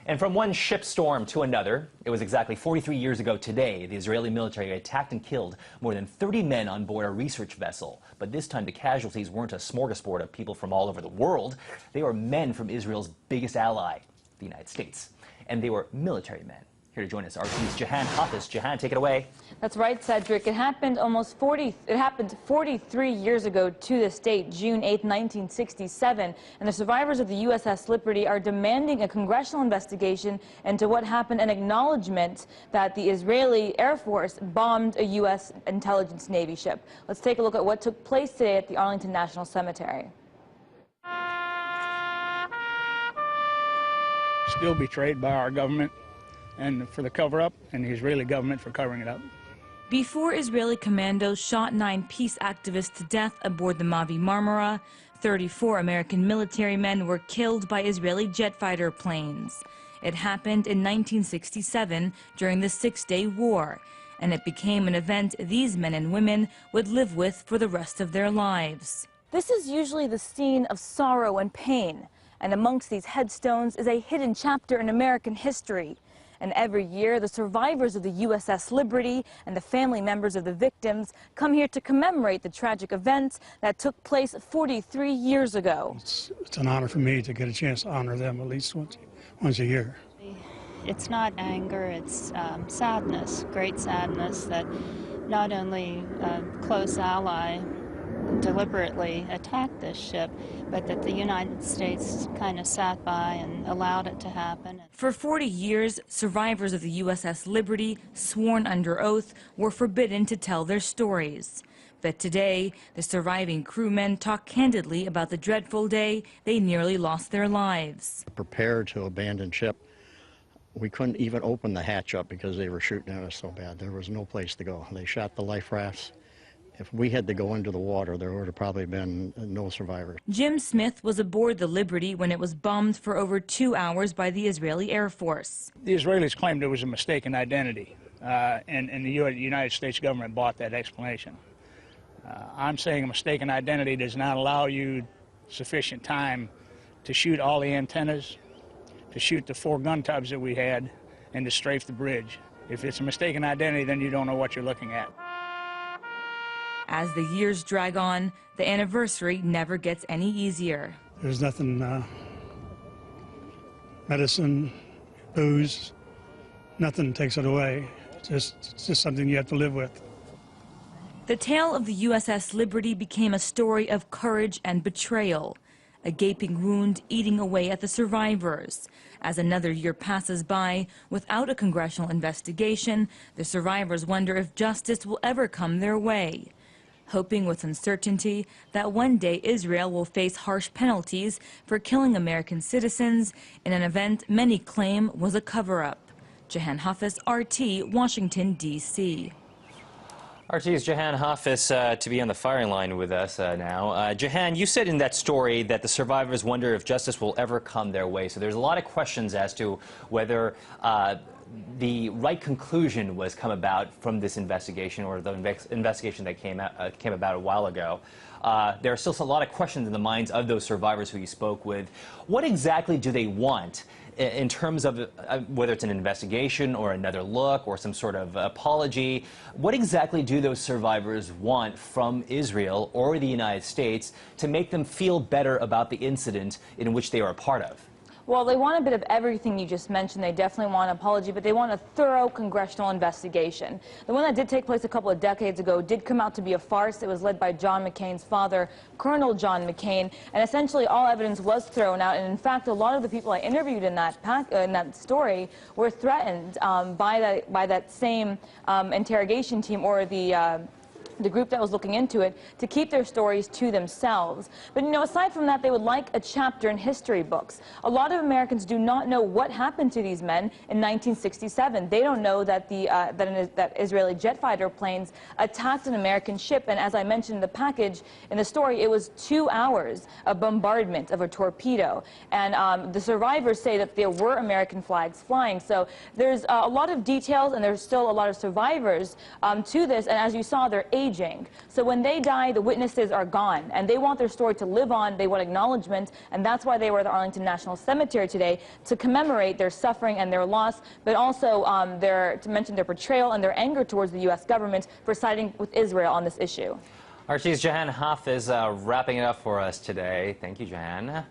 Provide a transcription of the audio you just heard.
And from one shipstorm to another, it was exactly 43 years ago today, the Israeli military attacked and killed more than 30 men on board a research vessel. But this time the casualties weren't a smorgasbord of people from all over the world. They were men from Israel's biggest ally, the United States. And they were military men. Here to join us, RT's Jehan Hafiz. Jehan, take it away. That's right, Cedric. It happened 43 years ago to this date, June 8, 1967, and the survivors of the USS Liberty are demanding a congressional investigation into what happened, an acknowledgement that the Israeli Air Force bombed a U.S. intelligence Navy ship. Let's take a look at what took place today at the Arlington National Cemetery. Still betrayed by our government and for the cover-up, and the Israeli government for covering it up. Before Israeli commandos shot 9 peace activists to death aboard the Mavi Marmara, 34 American military men were killed by Israeli jet fighter planes. It happened in 1967 during the Six-Day War, and it became an event these men and women would live with for the rest of their lives. This is usually the scene of sorrow and pain, and amongst these headstones is a hidden chapter in American history. And every year, the survivors of the USS Liberty and the family members of the victims come here to commemorate the tragic events that took place 43 years ago. It's an honor for me to get a chance to honor them at least once a year. It's not anger, it's sadness, great sadness that not only a close ally deliberately attacked this ship, but that the United States kind of sat by and allowed it to happen. For 40 years, survivors of the USS Liberty, sworn under oath, were forbidden to tell their stories. But today, the surviving crewmen talk candidly about the dreadful day they nearly lost their lives. Prepared to abandon ship. We couldn't even open the hatch up because they were shooting at us so bad. There was no place to go. They shot the life rafts. If we had to go into the water, there would have probably been no survivors. Jim Smith was aboard the Liberty when it was bombed for over 2 hours by the Israeli Air Force. The Israelis claimed it was a mistaken identity, and the United States government bought that explanation. I'm saying a mistaken identity does not allow you sufficient time to shoot all the antennas, to shoot the 4 gun tubs that we had, and to strafe the bridge. If it's a mistaken identity, then you don't know what you're looking at. As the years drag on, the anniversary never gets any easier. There's nothing, medicine, booze, nothing takes it away. It's just something you have to live with. The tale of the USS Liberty became a story of courage and betrayal, a gaping wound eating away at the survivors. As another year passes by without a congressional investigation, the survivors wonder if justice will ever come their way, hoping with uncertainty that one day Israel will face harsh penalties for killing American citizens in an event many claim was a cover-up. Jehan Hafiz, RT, Washington, D.C. RT's Jehan Hafiz to be on the firing line with us now. Jehan, you said in that story that the survivors wonder if justice will ever come their way. So there's a lot of questions as to whether the right conclusion was come about from this investigation, or the investigation that came about a while ago. There are still a lot of questions in the minds of those survivors who you spoke with. What exactly do they want in terms of whether it's an investigation or another look or some sort of apology? What exactly do those survivors want from Israel or the United States to make them feel better about the incident in which they are a part of? Well, they want a bit of everything you just mentioned. They definitely want an apology, but they want a thorough congressional investigation. The one that did take place a couple of decades ago did come out to be a farce. It was led by John McCain's father, Colonel John McCain, and essentially all evidence was thrown out. And in fact, a lot of the people I interviewed in that story were threatened by that same interrogation team, or the group that was looking into it, to keep their stories to themselves. But, you know, aside from that, they would like a chapter in history books. A lot of Americans do not know what happened to these men in 1967. They don't know that that Israeli jet fighter planes attacked an American ship, and as I mentioned in the package, in the story, it was 2 hours of bombardment of a torpedo. And the survivors say that there were American flags flying. So there's a lot of details, and there's still a lot of survivors to this, and as you saw, they're aged aging. So when they die, the witnesses are gone, and they want their story to live on. They want acknowledgement, and that's why they were at the Arlington National Cemetery today, to commemorate their suffering and their loss, but also to mention their portrayal and their anger towards the U.S. government for siding with Israel on this issue. Archie's Jahan Hafiz wrapping it up for us today. Thank you, Jahan.